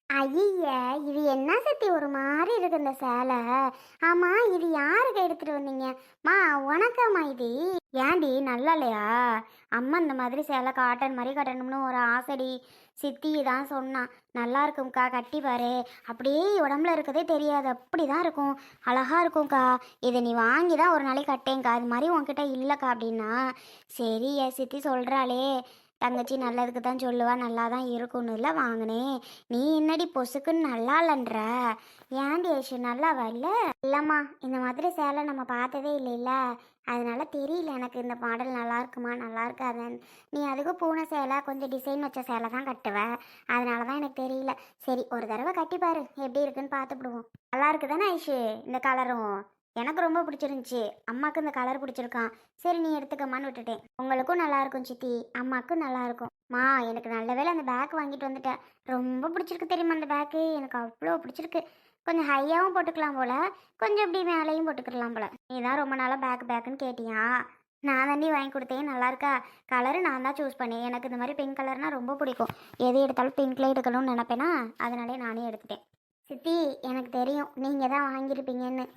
ஐய, இது என்ன சத்தி ஒரு மாதிரி இருக்கு இந்த சேலை. ஆமா, இது யாருக்கு எடுத்துட்டு வந்தீங்க? மா, உனக்காம்மா இது? ஏன்டி நல்லா இல்லையா? அம்மா இந்த மாதிரி சேலை காட்டன் மாதிரி கட்டணும்னு ஒரு ஆசைடி. சித்தி தான் சொன்னான். நல்லா இருக்கும்க்கா, கட்டி பாரு. அப்படியே உடம்புல இருக்கதே தெரியாது, அப்படிதான் இருக்கும். அழகா இருக்கும்க்கா. இதை நீ வாங்கி தான் ஒரு நாளைக்கு கட்டேங்க்கா. அது மாதிரி உன்கிட்ட இல்லைக்கா அப்படின்னா, சரி சித்தி சொல்கிறாளே, தங்கச்சி நல்லதுக்கு தான் சொல்லுவா, நல்லா தான் இருக்கும்னு இல்லை வாங்கினேன். நீ என்னடி பொசுக்குன்னு நல்லா இல்லைன்ற? ஏன்டி ஐஷு நல்லா வரல? இல்லைம்மா, இந்த மாதிரி சேலை நம்ம பார்த்ததே இல்லைல்ல, அதனால தெரியல எனக்கு இந்த மாடல் நல்லா இருக்குமா நல்லா இருக்காதுன்னு. நீ அதுக்கு பூனை சேலை கொஞ்சம் டிசைன் வச்ச சேலை தான் கட்டுவ, அதனால தான் எனக்கு தெரியல. சரி, ஒரு தடவை கட்டி பாரு, எப்படி இருக்குன்னு பார்த்துப்பிடுவோம். நல்லா இருக்கு தானே ஐஷு இந்த கலரும்? எனக்கு ரொம்ப பிடிச்சிருந்துச்சி. அம்மாவுக்கு இந்த கலர் பிடிச்சிருக்கான். சரி, நீ எடுத்துக்கம்மான்னு விட்டுட்டேன். உங்களுக்கும் நல்லா இருக்கும் சித்தி, அம்மாவுக்கும் நல்லா இருக்கும். மா, எனக்கு நல்ல வேளை அந்த பேக் வாங்கிட்டு வந்துட்டேன். ரொம்ப பிடிச்சிருக்கு தெரியுமா அந்த பேக்கு? எனக்கு அவ்வளோ பிடிச்சிருக்கு. கொஞ்சம் ஹையாகவும் போட்டுக்கலாம் போல, கொஞ்சம் இப்படி மேலேயும் போட்டுக்கலாம் போல. நீ தான் ரொம்ப நாளாக பேக்குன்னு கேட்டியா? நான் தாண்டி வாங்கி கொடுத்தேன். நல்லா இருக்கா? கலரு நான் தான் சூஸ் பண்ணேன். எனக்கு இந்த மாதிரி பிங்க் கலர்னால் ரொம்ப பிடிக்கும். எது எடுத்தாலும் பிங்க்ல எடுக்கணும்னு நினப்பேனா, அதனாலே நானே எடுத்துட்டேன். சித்தி, எனக்கு தெரியும் நீங்கள் தான் வாங்கியிருப்பீங்கன்னு.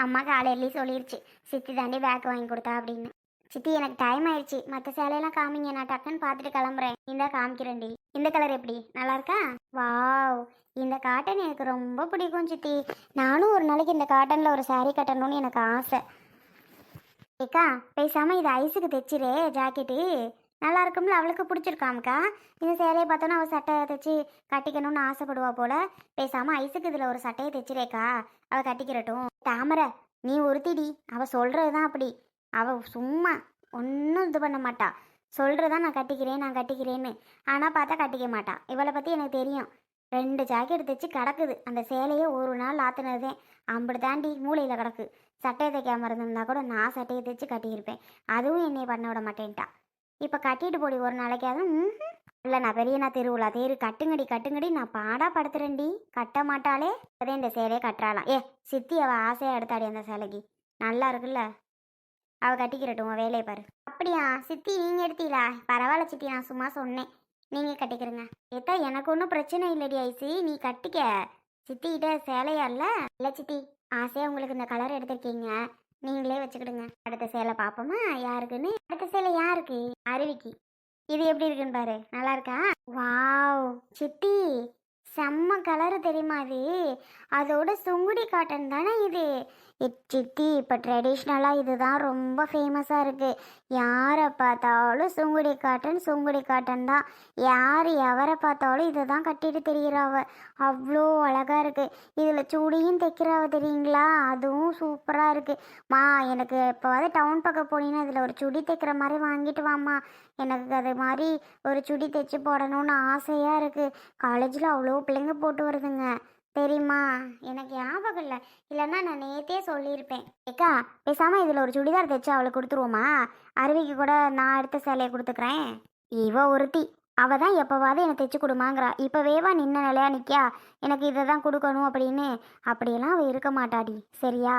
அம்மா காலையிலேயே சொல்லிருச்சு, சித்தி தாண்டி பேக் வாங்கி கொடுத்தா அப்படின்னு. சித்தி, எனக்கு டைம் ஆயிடுச்சு. மற்ற சேலையெல்லாம் காமிங்க, நான் டக்குன்னு பார்த்துட்டு கிளம்புறேன். இந்த காமிக்கிறேன்டி. இந்த கலர் எப்படி, நல்லா இருக்கா? வாவ், இந்த காட்டன் எனக்கு ரொம்ப பிடிக்கும் சித்தி. நானும் ஒரு நாளைக்கு இந்த காட்டனில் ஒரு saree கட்டணும்னு எனக்கு ஆசை. ஏக்கா, பேசாமல் இது ஐஸுக்கு தைச்சிரே ஜாக்கெட்டு. நல்லா இருக்கும்ல, அவளுக்கு பிடிச்சிருக்காமக்கா. இந்த சேலையை பார்த்தோன்னா அவள் சட்டை தைச்சி கட்டிக்கணும்னு ஆசைப்படுவா போல. பேசாமல் ஐஸுக்கு இதில் ஒரு சட்டையை தைச்சிரேக்கா, அவள் கட்டிக்கிறட்டும். தாமரை, நீ ஒருத்திடி. அவள் சொல்கிறது தான் அப்படி. அவள் சும்மா ஒன்றும் இது பண்ண மாட்டா. சொல்கிறதான் நான் கட்டிக்கிறேன் நான் கட்டிக்கிறேன்னு. ஆனால் பார்த்தா கட்டிக்க மாட்டா. இவளை பற்றி எனக்கு தெரியும். 2 ஜாக்கெட் தைச்சி கிடக்குது. அந்த சேலையே ஒரு நாள் ஆத்துனதே. அம்படி தாண்டி மூளையில் கிடக்கு. சட்டையை தைக்காம இருந்திருந்தா கூட நான் சட்டையை தைச்சி கட்டியிருப்பேன். அதுவும் என்னை பண்ண விட மாட்டேன்ட்டா. இப்போ கட்டிட்டு போடி ஒரு நாளைக்காவது. இல்லை, நான் பெரியண்ணா திருவிழா தேரு கட்டுங்கடி கட்டுங்கடி நான் பாடா படுத்துறேன்டி. கட்ட மாட்டாளே. அதே இந்த சேலையை கட்டுறாளாம். சித்தி அவள் ஆசையாக எடுத்தாடி அந்த சேலைக்கு. நல்லா இருக்குல்ல, அவள் கட்டிக்கிறட்டும், உன் வேலையை பாரு. அப்படியா சித்தி, நீங்கள் எடுத்தீங்களா? பரவாயில்ல சித்தி, நான் சும்மா சொன்னேன். நீங்கள் கட்டிக்கிறங்க. ஏத்தா, எனக்கு ஒன்றும் பிரச்சனை இல்லடி ஐசி, நீ கட்டிக்க. சித்திக்கிட்ட சேலையா இல்லை சித்தி, ஆசையாக உங்களுக்கு இந்த கலர் எடுத்திருக்கீங்க, நீங்களே வச்சுக்கிடுங்க. அடுத்த சேலை பார்ப்போமா யாருக்குன்னு? அடுத்த சேலை யாருக்கு? அருவிக்கு. இது எப்படி இருக்குன்னு பாரு, நல்லா இருக்கா? வாவ் சித்தி, செம்ம கலரு தெரியுமா இது? அதோட சுங்குடி காட்டன் தானே இது? சித்தி, இப்போ ட்ரெடிஷ்னலாக இதுதான் ரொம்ப ஃபேமஸாக இருக்குது. யாரை பார்த்தாலும் சுங்குடி காட்டன் தான். யார் எவரை பார்த்தாலும் இதை தான் கட்டிட்டு தெரிகிறாவ. அவ்வளோ அழகாக இருக்குது. இதில் சுடியும் தைக்கிறாவ தெரியுங்களா? அதுவும் சூப்பராக இருக்குது. மா, எனக்கு இப்போவாது டவுன் பக்கம் போனீங்கன்னா இதில் ஒரு சுடி தைக்கிற மாதிரி வாங்கிட்டு வாம்மா. எனக்கு அது மாதிரி ஒரு சுடி தைச்சி போடணும்னு ஆசையாக இருக்குது. காலேஜில் அவ்வளோ பிள்ளைங்க போட்டு வருதுங்க தெரியுமா? எனக்கு ஞாபகம் இல்லை, இல்லைன்னா நான் நேற்றே சொல்லியிருப்பேன். ஏக்கா, பேசாமல் இதில் ஒரு சுடிதார் தைச்சு அவளுக்கு கொடுத்துருவோமா? அருவிக்கு கூட நான் எடுத்த சேலையை கொடுத்துக்கிறேன். இவ ஒருத்தி, அவள் தான் எப்போவாது என்னை தைச்சு கொடுமாங்கிறா. இப்போ வேவா நின்ன நிலையா நிற்கா எனக்கு இதை தான் கொடுக்கணும் அப்படின்னு. அப்படியெல்லாம் அவள் இருக்க மாட்டாடி, சரியா?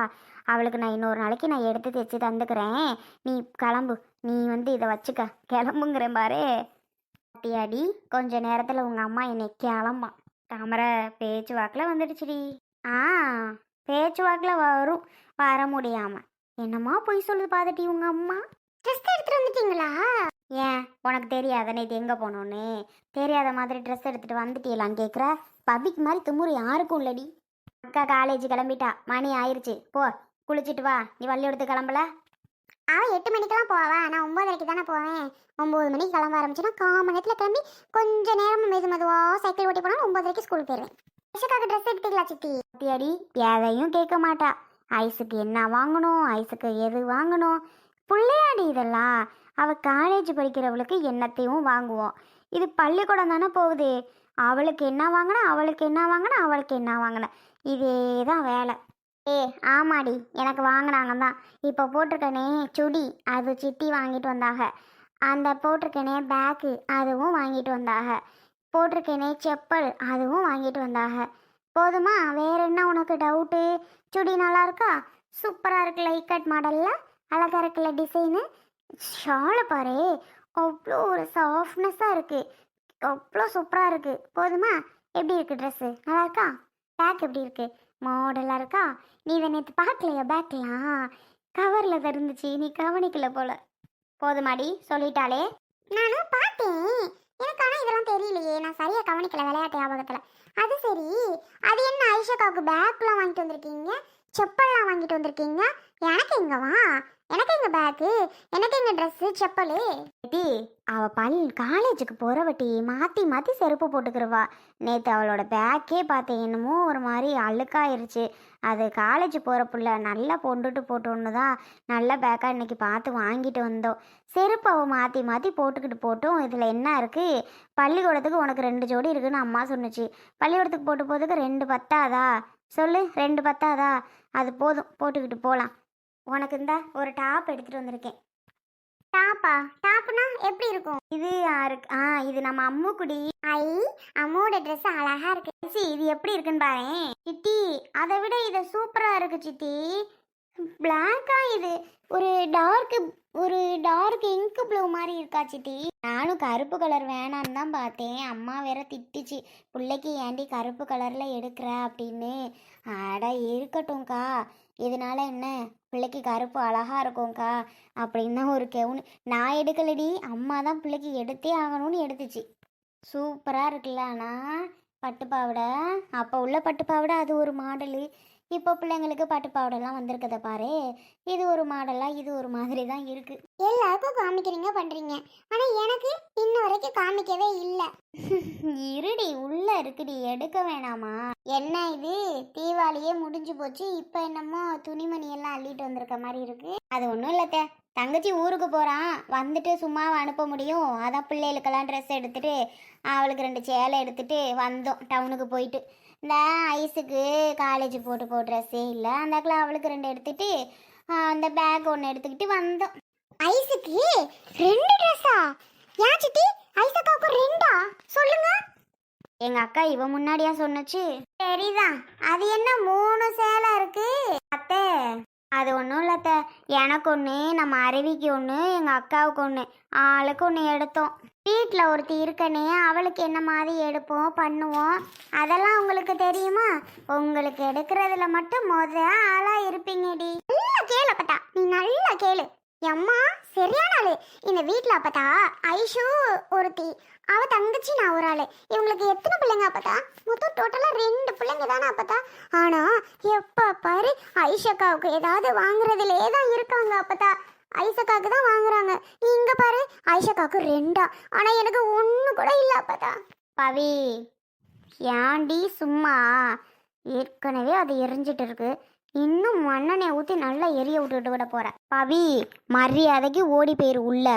அவளுக்கு நான் இன்னொரு நாளைக்கு நான் எடுத்து தைச்சி தந்துக்கிறேன். நீ கிளம்பு. நீ இதை வச்சுக்க, கிளம்புங்கிறேன் பாரு. அடி, கொஞ்ச நேரத்தில் உங்கள் அம்மா என்னை கிளம்பா. தாமரை பேச்சு வாக்கில் வந்துடுச்சுடி. ஆ, பேச்சு வாக்கில் வரும், வர முடியாமல். என்னம்மா பொய் சொல்லுது பார்த்துட்டி உங்கள் அம்மா? ட்ரெஸ் எடுத்துகிட்டு வந்துட்டீங்களா? ஏன் உனக்கு தெரியாத நேற்று எங்கே போனோன்னு? தெரியாத மாதிரி ட்ரெஸ் எடுத்துகிட்டு வந்துட்டீங்களான்னு கேட்குற? பபிக் மாதிரி தும்முறு யாருக்கும் இல்லடி. அக்கா காலேஜ் கிளம்பிட்டா, மணி ஆயிடுச்சு. போ, குளிச்சுட்டு வா. நீ வள்ளி எடுத்து கிளம்பல? அவன் 8 மணிக்கெல்லாம் போவா, நான் 9:30 தானே போவேன். 9 மணிக்கு கிளம்ப ஆரம்பிச்சுன்னா 1/4 மணி நேரத்தில் கிளம்பி கொஞ்சம் நேரம் மெதுவாக சைக்கிள் ஓட்டி போனால் 9:30 ஸ்கூல் போயிடுவேன். ஐஷுக்காக ட்ரெஸ் எடுத்துக்கலாம் சித்தி. அடி, எதையும் கேட்க மாட்டா. ஐஸுக்கு என்ன வாங்கணும், ஐஸுக்கு எது வாங்கணும், பிள்ளையாடி இதெல்லாம். அவள் காலேஜ் படிக்கிறவளுக்கு என்னத்தையும் வாங்குவோம். இது பள்ளிக்கூடம் தானே போகுது. அவளுக்கு என்ன வாங்கினா அவளுக்கு என்ன வாங்கினா அவளுக்கு என்ன வாங்கின, இதே தான் வேலை. ஆமாடி, எனக்கு வாங்கினாங்க தான். இப்போ போட்டிருக்கனே சுடி, அது சித்தி வாங்கிட்டு வந்தாக. அந்த போட்டிருக்கனே பேக்கு, அதுவும் வாங்கிட்டு வந்தாக. போட்டிருக்கனே செப்பல், அதுவும் வாங்கிட்டு வந்தாக. போதுமா? வேற என்ன உனக்கு டவுட்டு? சுடி நல்லா இருக்கா? சூப்பராக இருக்குல்ல, இக்கட் மாடலில் அழகாக இருக்குல்ல டிசைனு. ஷாலை பாரு, அவ்வளோ ஒரு சாஃப்ட்னஸாக இருக்குது, அவ்வளோ சூப்பராக இருக்குது. போதுமா? எப்படி இருக்கு ட்ரெஸ்ஸு? நல்லா இருக்கா? பேக் எப்படி இருக்கு? மாடலாக இருக்கா? நீ இதை நேற்று பார்க்கலையா? பேக்லாம் கவரில் தான் இருந்துச்சு, நீ கவனிக்கல போல. போதுமாடி சொல்லிட்டாலே. நானும் பார்த்தேன், எனக்கு ஆனால் இதெல்லாம் தெரியலையே, நான் சரியாக கவனிக்கல விளையாட்டு ஞாபகத்தில். அது சரி, அது என்ன ஐஷாக்காவுக்கு பேக்லாம் வாங்கிட்டு வந்திருக்கீங்க, செப்பல்லாம் வாங்கிட்டு வந்திருக்கீங்க? எனக்கு எங்கவா? எனக்கு எங்க பேக்கு, எனக்கு எங்க ட்ரெஸ்ஸு செப்பலு? டி அவள் காலேஜுக்கு போகிறவட்டி மாற்றி மாற்றி செருப்பு போட்டுக்கிறவா. நேற்று அவளோட பேக்கே பார்த்தேன், என்னமோ ஒரு மாதிரி அழுக்காயிருச்சு. அது காலேஜ் போகிற புள்ள நல்லா கொண்டுட்டு போட்டோன்னு தான் நல்ல பேக்காக இன்றைக்கி பார்த்து வாங்கிட்டு வந்தோம். செருப்பு அவள் மாற்றி மாற்றி போட்டுக்கிட்டு போட்டோம். இதில் என்ன இருக்குது? பள்ளிக்கூடத்துக்கு உனக்கு 2 ஜோடி இருக்குன்னு அம்மா சொன்னுச்சு. பள்ளிக்கூடத்துக்கு போட்டு போகிறதுக்கு 2 பத்தாதா? சொல்லு, 2 பத்தாதா? அது போதும், போட்டுக்கிட்டு போகலாம். உனக்கு இந்த ஒரு டாப் எடுத்துகிட்டு வந்திருக்கேன். டாப்பா? டாப்னா எப்படி இருக்கும்? இது யாருக்கு? இது நம்ம அம்முக்குடி. ஐ, அம்முவோட ட்ரெஸ் அழகா இருக்கு. இது எப்படி இருக்குன்னு பாரு சித்தி. அதை விட இது சூப்பரா இருக்கு சித்தி. பிளாக்கா, இது ஒரு டார்க் இங்க் ப்ளூ மாதிரி இருக்கா சித்தி. நானும் கருப்பு கலர் வேணான்னு தான் பார்த்தேன். அம்மா வேற திட்டுச்சு, பிள்ளைக்கு ஏண்டி கருப்பு கலர்ல எடுக்கிற அப்படின்னு. அட இருக்கட்டும்க்கா, இதனால என்ன, பிள்ளைக்கு கருப்பு அழகா இருக்கும்க்கா அப்படின்னு தான் ஒரு கெவுனு. நான் எடுக்கலடி, அம்மா தான் பிள்ளைக்கு எடுத்தே ஆகணும்னு எடுத்துச்சு. சூப்பராக இருக்குல்ல. ஆனால் பட்டு பாவடை, அப்போ உள்ள பட்டு பாவடை அது ஒரு மாடலு. இப்போ பிள்ளைங்களுக்கு பட்டு பாவடைலாம் வந்திருக்கத பாரு. இது ஒரு மாடலாக, இது ஒரு மாதிரி தான் இருக்கு. எல்லாருக்கும் காமிக்கிறீங்க பண்ணுறீங்க, ஆனால் எனக்கு இன்ன வரைக்கும் காமிக்கவே இல்லை. இருடி, உள்ள இருக்குடி, எடுக்க வேணாமா? என்ன இது, தீபாவளியே முடிஞ்சு போச்சு, இப்போ என்னமோ துணிமணி எல்லாம் அள்ளிட்டு வந்திருக்க மாதிரி இருக்கு. அது ஒன்றும் இல்லத்த, தங்கச்சி ஊருக்கு போகிறான், வந்துட்டு சும்மாவை அனுப்ப முடியும், அதான் பிள்ளைகளுக்கெல்லாம் ட்ரெஸ் எடுத்துட்டு அவளுக்கு 2 சேலை எடுத்துட்டு வந்தோம் டவுனுக்கு போயிட்டு. இந்த ஐஸுக்கு காலேஜ் போட்டு ட்ரெஸ்ஸே இல்லை, அந்தாக்கில் அவளுக்கு 2 எடுத்துட்டு அந்த பேக் 1 எடுத்துக்கிட்டு வந்தோம். ஐஸுக்கு 2 ட்ரெஸ்ஸா? ஏன் சித்தி, ஐசக்காவுக்கு 2ஆ? சொல்லுங்க. எங்க அக்கா இவ முன்னாடியா சொன்னச்சு. சரிதான், அது என்ன 3 சேலை இருக்கு அத்தை? அது ஒன்றும் இல்லத்த, எனக்கு ஒன்று, நம்ம அருவிக்கு ஒன்று, எங்கள் அக்காவுக்கு ஒன்று, ஆளுக்கு ஒன்று எடுத்தோம். வீட்டில் ஒருத்தி இருக்கனே, அவளுக்கு என்ன மாதிரி எடுப்போம் பண்ணுவோம் அதெல்லாம் உங்களுக்கு தெரியுமா? உங்களுக்கு எடுக்கிறதுல மட்டும் ஆளாக இருப்பீங்கடி. நல்லா கேளு அப்பத்தா, நீ நல்லா கேளு. அம்மா சரியான ஆளு இந்த வீட்டில். அப்பத்தா ஐஷு ஒருத்தி, அவ தங்கச்சி, நான் ஒரு ஆளு. இவங்களுக்கு எத்தனை பிள்ளைங்க அப்பத்தா? மொத்தம் டோட்டலாக 2 பிள்ளைங்க தானே அப்பத்தா. ஆனால் எப்போ பாரு ஐஷக்காவுக்கு ஏதாவது வாங்குறதுலே தான் இருக்காங்க அப்பத்தா. ஐசக்காவுக்கு தான் வாங்குறாங்க. இங்கே பாரு, ஐஷக்காவுக்கு 2ஆ, ஆனால் எனக்கு 1 கூட இல்லை அப்பத்தா. பவி, ஏண்டி சும்மா? ஏற்கனவே அது எரிஞ்சிட்டு இருக்கு, இன்னும் மண்ணெண்ணெய் ஊற்றி நல்லா எரிய விட்டுட்டு விட போகிறேன். பவி, மரியாதைக்கு ஓடி போயிரு உள்ள,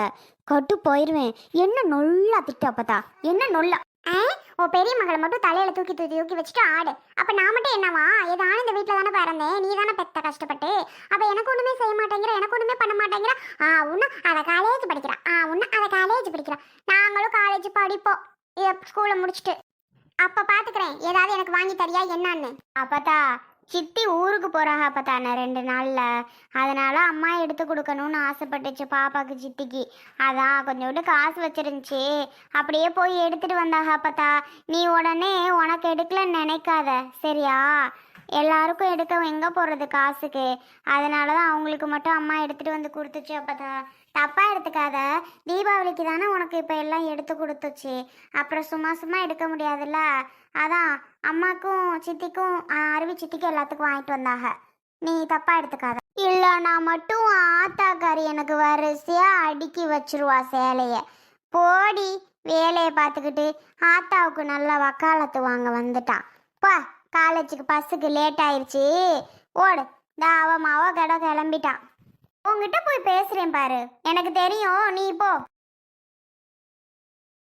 கட்டு போயிடுவேன். என்ன நொல்லா திட்டு அப்பத்தா, என்ன நொல்லா? ஓ பெரிய மகளை மட்டும் தலையில தூக்கி வச்சுட்டு ஆடு. அப்ப நான் மட்டும் என்னவா? ஏதான இந்த வீட்டில் தானே பிறந்தேன், நீ தானே பெத்த கஷ்டப்பட்டு. அப்ப எனக்கு ஒண்ணுமே செய்ய மாட்டேங்கிற, எனக்கு ஒண்ணுமே பண்ண மாட்டேங்கிற. உன்ன அதை காலேஜ் படிக்கிறா, உன்ன அதை காலேஜ் படிக்கிறா. நாங்களும் காலேஜ் படிப்போம் ஸ்கூலை முடிச்சுட்டு. அப்ப பாத்துக்கிறேன், ஏதாவது எனக்கு வாங்கி தரியா என்னன்னு. அப்பத்தா சித்தி ஊருக்கு போகிறாங்க அப்பத்தானே 2 நாளில், அதனால் அம்மா எடுத்து கொடுக்கணும்னு ஆசைப்பட்டுச்சு பாப்பாவுக்கு, சித்திக்கு. அதான் கொஞ்சோண்டு காசு வச்சிருந்துச்சு, அப்படியே போய் எடுத்துகிட்டு வந்தாங்க அப்பத்தா. நீ உடனே உனக்கு எடுக்கலன்னு நினைக்காத சரியா? எல்லாருக்கும் எடுக்க எங்கே போகிறது காசுக்கு, அதனால தான் அவங்களுக்கு மட்டும் அம்மா எடுத்துகிட்டு வந்து கொடுத்துச்சு அப்பத்தா. தப்பாக எடுத்துக்காத, தீபாவளிக்கு தானே உனக்கு இப்போ எல்லாம் எடுத்து கொடுத்துச்சு, அப்புறம் சும்மா எடுக்க முடியாதுல்ல. அதான் அம்மாக்கும் சித்திக்கும் அருவி சித்திக்கும் எல்லாத்துக்கும் வாங்கிட்டு வந்தாங்க, நீ தப்பாக எடுத்துக்காத. இல்லைனா மட்டும் ஆத்தாக்காரி எனக்கு வரிசையாக அடுக்கி வச்சிருவா சேலையை. போடி, வேலையை பார்த்துக்கிட்டு ஆத்தாவுக்கு நல்லா வக்காலத்து வாங்க வந்துட்டான். போ, காலேஜுக்கு பஸ்ஸுக்கு லேட் ஆயிடுச்சு, ஓடு. அவ கடை கிளம்பிட்டான். உங்ககிட்ட போய் பேசுறேன் பாரு, எனக்கு தெரியும், நீ போ.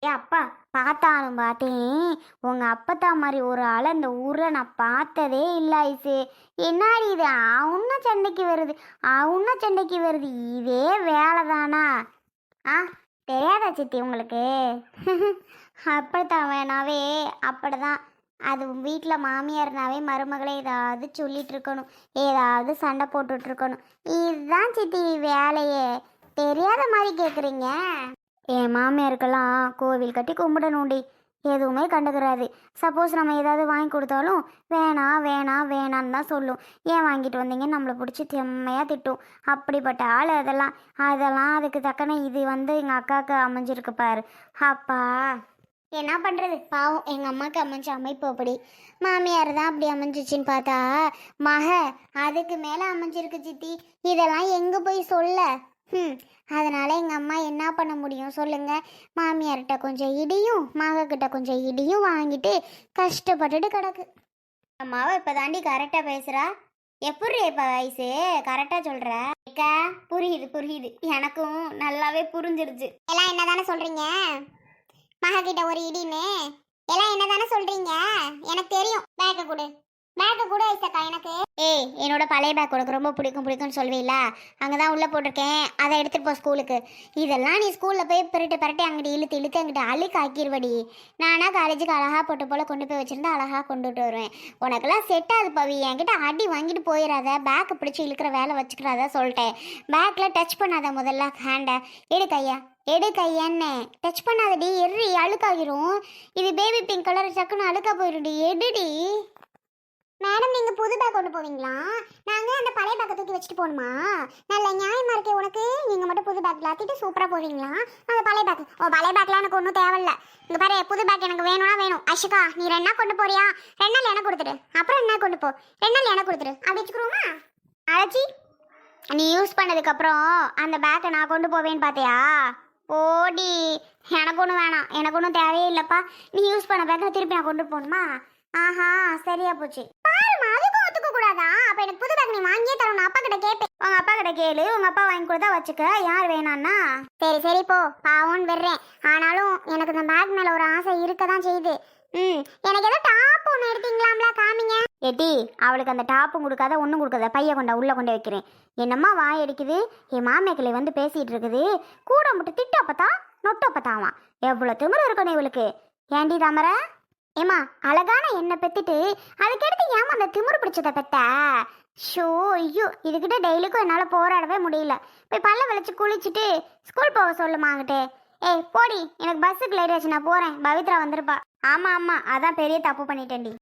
ஏ அப்பா, பார்த்தாலும் பார்த்தேன், உங்க அப்பத்தா மாதிரி ஒரு ஆளை இந்த ஊரில் நான் பார்த்ததே இல்லை ஐசு. என்னாடி இது அவன சண்டைக்கு வருது, இதே வேலை தானா? தெரியாதா சித்தி உங்களுக்கு? அப்படித்தான் வேணாவே, அப்படிதான். அது வீட்டில் மாமியார்னாவே மருமகளை ஏதாவது சொல்லிட்டு இருக்கணும், ஏதாவது சண்டை போட்டுட்டு இருக்கணும். இதுதான் சித்தி வேலையே. தெரியாத மாதிரி கேட்குறீங்க. என் மாமியாருக்கெல்லாம் கோவில் கட்டி கும்பிடணும்டி. எதுவுமே கண்டுக்கிறாது. சப்போஸ் நம்ம ஏதாவது வாங்கி கொடுத்தாலும் வேணாம் வேணாம் வேணான்னு தான் சொல்லும். ஏன் வாங்கிட்டு வந்தீங்கன்னு நம்மளை பிடிச்சி செம்மையாக திட்டும். அப்படிப்பட்ட ஆள் அதெல்லாம். அதெல்லாம் அதுக்கு தக்கன இது எங்கள் அக்காவுக்கு அமைஞ்சிருக்கு பாரு. அப்பா என்ன பண்ணுறது, பாவம் எங்கள் அம்மாவுக்கு அமைஞ்ச அமைப்பு அப்படி. மாமியார் தான் அப்படி அமைஞ்சிச்சின்னு பார்த்தா மக அதுக்கு மேலே அமைஞ்சிருக்கு சித்தி. இதெல்லாம் எங்கே போய் சொல்ல? அதனால் எங்கள் அம்மா என்ன பண்ண முடியும் சொல்லுங்க? மாமியார்கிட்ட கொஞ்சம் இடியும் மகக்கிட்ட கொஞ்சம் இடியும் வாங்கிட்டு கஷ்டப்பட்டுட்டு கிடக்கு. அம்மாவை இப்போ தாண்டி கரெக்டாக பேசுகிறா. எப்படி இப்போ வயசு கரெக்டாக சொல்கிற? அக்கா புரியுது புரியுது, எனக்கும் நல்லாவே புரிஞ்சிருச்சு. எல்லாம் என்ன தானே சொல்கிறீங்க? மகக்கிட்ட ஒரு இடின்னு எல்லாம் என்ன தானே சொல்கிறீங்க? எனக்கு தெரியும். பேக்கை கொடு, பேக்கை கொடு ஐசக்கா எனக்கு. ஏய், என்னோட பழைய பேக் உனக்கு ரொம்ப பிடிக்கும்னு சொல்வீங்களா? அங்கே தான் உள்ளே போட்டிருக்கேன், அதை எடுத்துகிட்டு போ ஸ்கூலுக்கு. இதெல்லாம் நீ ஸ்கூலில் போய் பரட்டி அங்கிட்டு இழுத்து அங்கிட்டு அழுக்கு ஆக்கிடுவடி. நானா காலேஜுக்கு அழகாக போட்டு போல் கொண்டு போய் வச்சுருந்தா அழகாக கொண்டுட்டு வருவேன். உனக்கெல்லாம் செட் ஆகுது பவி. என்கிட்ட அடி வாங்கிட்டு போயிடாத, பேக்கை பிடிச்சி இழுக்கிற வேலை வச்சுக்கிறாத சொல்லிட்டேன். பேக்கில் டச் பண்ணாத, முதல்ல ஹேண்டை எடு கையான்னு டச் பண்ணாதடி, எரி அழுக்காகிரும். இது பேபி பிங்க் கலர், சக்குன்னு அழுக்கா போயிடும்டி, எடுடி. மேடம் நீங்கள் புது பேக் கொண்டு போவீங்களா? நாங்கள் அந்த பழைய பேக்கை தூக்கி வச்சுட்டு போகணுமா? நல்ல நியாயமாக இருக்கே உனக்கு. நீங்கள் மட்டும் புது பேக் மாற்றிட்டு சூப்பராக போவீங்களா? அந்த பழைய பேக் பழைய பேக்லாம் எனக்கு ஒன்றும் தேவையில்ல. இங்கே பாரு, புது பேக் எனக்கு வேணும்னா வேணும். அஷிகா நீ 2 நாள் கொண்டு போறியா? 2 நாள் எனக்கு கொடுத்துடு, அப்புறம் 2 நாள் கொண்டு போ. 2 நாள் எனக்கு கொடுத்துடு, அப்படி வச்சுக்கிறோமா? அழைச்சி நீ யூஸ் பண்ணதுக்கப்புறம் அந்த பேக்கை நான் கொண்டு போவேன்னு பார்த்தியா? ஓடி, எனக்கு ஒன்றும் வேணாம், எனக்கு ஒன்றும் தேவையே இல்லைப்பா. நீ யூஸ் பண்ண பேக்கை திருப்பி நான் கொண்டு போகணுமா? ஆஹா, சரியா போச்சு. பாருமா, அதுக்கும் ஒத்துக்க கூடாதா? அப்ப எனக்கு புது பேக் நீ வாங்கியே தரணும். அப்பா கிட்ட கேட்பேன். உங்க அப்பா கிட்ட கேளு, உங்க அப்பா வாங்கி கொடுத்தா வச்சுக்க, யார் வேணான்னா. சரி போ, பாவம்னு வர்றேன். ஆனாலும் எனக்கு இந்த பேக் மேல ஒரு ஆசை இருக்க தான் செய்யுது. எனக்கு ஏதோ டாப் ஒன்று எடுத்தீங்களாம்ல, காமிங்க. ஏட்டி, அவளுக்கு அந்த டாப்பும் கொடுக்காத ஒன்றும் கொடுக்காத, பைய கொண்டா உள்ள கொண்டு வைக்கிறேன். என்னம்மா வாய் அடிக்குது? என் மாமியாக்களை வந்து பேசிட்டு இருக்குது. கூட மட்டும் திட்டப்பத்தா நொட்டப்பத்தாவான். எவ்வளோ திமிரு இருக்கணும் இவளுக்கு. ஏண்டி தாமர? ஏமா அழகான என்ன பெத்துட்டு அதுக்கடுத்து ஏமா அந்த திமிரு பிடிச்சதை பெத்த? ஷோ ஐயோ, இதுக்கிட்ட டெய்லிக்கும் என்னால் போராடவே முடியல. போய் பல்ல விளைச்சி குளிச்சுட்டு ஸ்கூல் போக சொல்லுமாங்கிட்டே. ஏய் போடி, எனக்கு பஸ்ஸுக்கு லேட் ஆச்சு, நான் போகிறேன். பவித்ரா வந்திருப்பா. ஆமாம் அதான் பெரிய தப்பு பண்ணிட்டேன்டி.